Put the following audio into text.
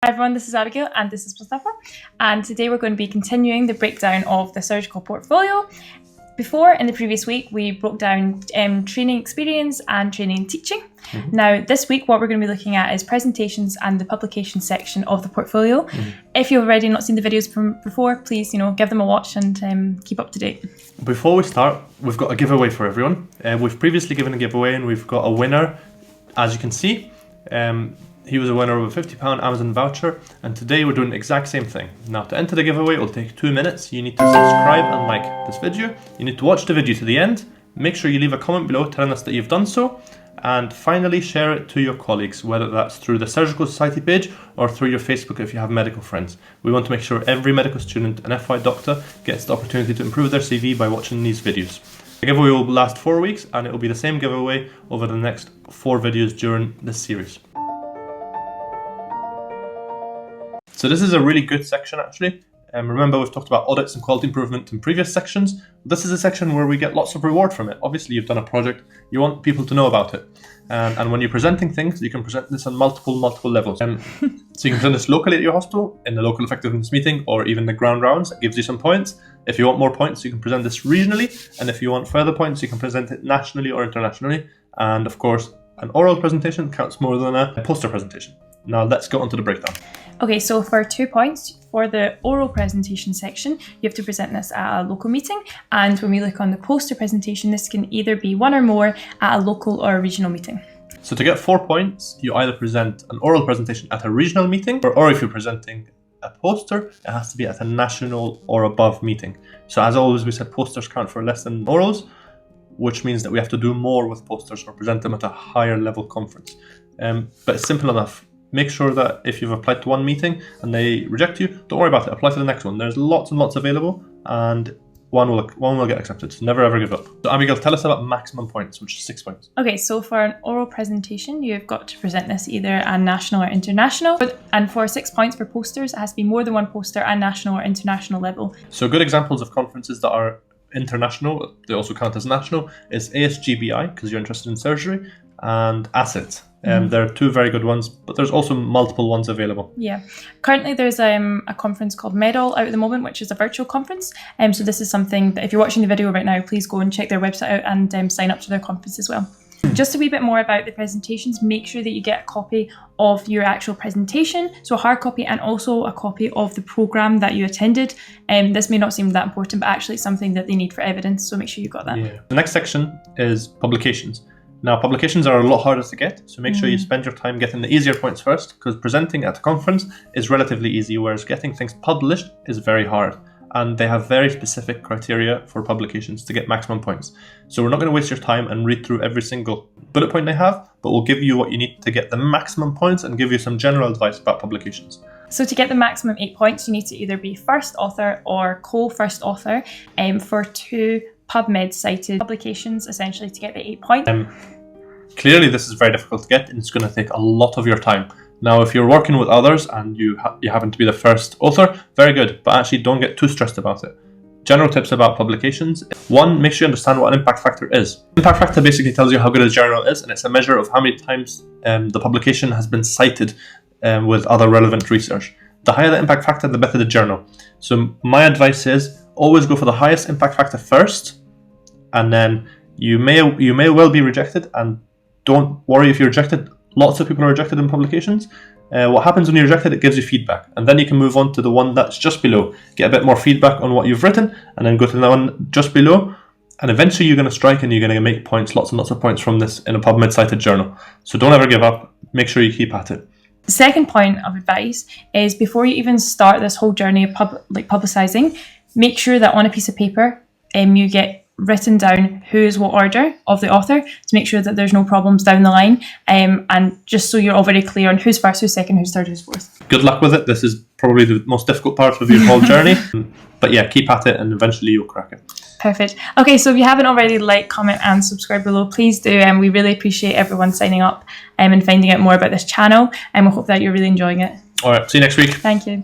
Hi everyone, this is Abigail and this is Mostafa, and today we're going to be continuing the breakdown of the surgical portfolio. Before, in the previous week, we broke down training experience and training teaching. Now, this week, what we're going to be looking at is presentations and the publication section of the portfolio. If you've already not seen the videos from before, please, give them a watch and keep up to date. Before we start, we've got a giveaway for everyone. We've previously given a giveaway and we've got a winner, as you can see. He was a winner of a £50 Amazon voucher, and today we're doing the exact same thing. Now, to enter the giveaway, it'll take 2 minutes. You need to subscribe and like this video. You need to watch the video to the end. Make sure you leave a comment below telling us that you've done so. And finally, share it to your colleagues, whether that's through the Surgical Society page or through your Facebook if you have medical friends. We want to make sure every medical student and FY doctor gets the opportunity to improve their CV by watching these videos. The giveaway will last 4 weeks, and it will be the same giveaway over the next 4 videos during this series. So this is a really good section actually. Remember, we've talked about audits and quality improvement in previous sections. This is a section where we get lots of reward from it. Obviously, you've done a project, you want people to know about it. And when you're presenting things, you can present this on multiple levels. So you can present this locally at your hospital, in the local effectiveness meeting, or even the ground rounds. It gives you some points. If you want more points, you can present this regionally. And if you want further points, you can present it nationally or internationally. And of course, an oral presentation counts more than a poster presentation. Now let's go on to the breakdown. Okay, so for 2 points, for the oral presentation section, you have to present this at a local meeting. And when we look on the poster presentation, this can either be 1 or more at a local or a regional meeting. So to get 4 points, you either present an oral presentation at a regional meeting, or if you're presenting a poster, it has to be at a national or above meeting. So as always, we said posters count for less than orals, which means that we have to do more with posters or present them at a higher level conference. But it's simple enough. Make sure that if you've applied to one meeting and they reject you, don't worry about it. Apply to the next one. There's lots and lots available, and one will get accepted. So never ever give up. So Abigail, tell us about maximum points, which is 6 points. Okay, so for an oral presentation, you've got to present this either at national or international. And for 6 points for posters, it has to be more than 1 poster at national or international level. So good examples of conferences that are international, they also count as national, is ASGBI, because you're interested in surgery, and ASIT. There are 2 very good ones, but there's also multiple ones available. Yeah. Currently, there's a conference called Medall out at the moment, which is a virtual conference. So this is something that if you're watching the video right now, please go and check their website out and sign up to their conference as well. Just a wee bit more about the presentations, make sure that you get a copy of your actual presentation, so a hard copy and also a copy of the programme that you attended. This may not seem that important, but actually it's something that they need for evidence, so make sure you've got that. Yeah. The next section is publications. Now, publications are a lot harder to get, so make sure you spend your time getting the easier points first, because presenting at a conference is relatively easy, whereas getting things published is very hard. And they have very specific criteria for publications to get maximum points. So we're not going to waste your time and read through every single bullet point they have, but we'll give you what you need to get the maximum points and give you some general advice about publications. So to get the maximum 8 points, you need to either be first author or co-first author for 2 PubMed cited publications, essentially, to get the 8 points. Clearly, this is very difficult to get, and it's going to take a lot of your time. Now, if you're working with others and you happen to be the first author, very good, but actually don't get too stressed about it. General tips about publications. 1, make sure you understand what an impact factor is. Impact factor basically tells you how good a journal is, and it's a measure of how many times the publication has been cited with other relevant research. The higher the impact factor, the better the journal. So my advice is always go for the highest impact factor first, and then you may well be rejected, and don't worry if you're rejected. Lots of people are rejected in publications. What happens when you're rejected, it gives you feedback, and then you can move on to the one that's just below, get a bit more feedback on what you've written, and then go to the one just below, and eventually you're going to strike and you're going to make points, lots and lots of points from this in a PubMed cited journal. So don't ever give up, make sure you keep at it. The second point of advice is before you even start this whole journey of publicising, make sure that on a piece of paper you get written down who is what order of the author to make sure that there's no problems down the line, and just so you're all very clear on who's first, who's second, who's third, who's fourth. Good luck with it. This is probably the most difficult part of your whole journey, but yeah, keep at it and eventually you'll crack it. Perfect. Okay, so if you haven't already, like, comment and subscribe below, please do, and we really appreciate everyone signing up and finding out more about this channel, and we hope that you're really enjoying it. All right, see you next week. Thank you.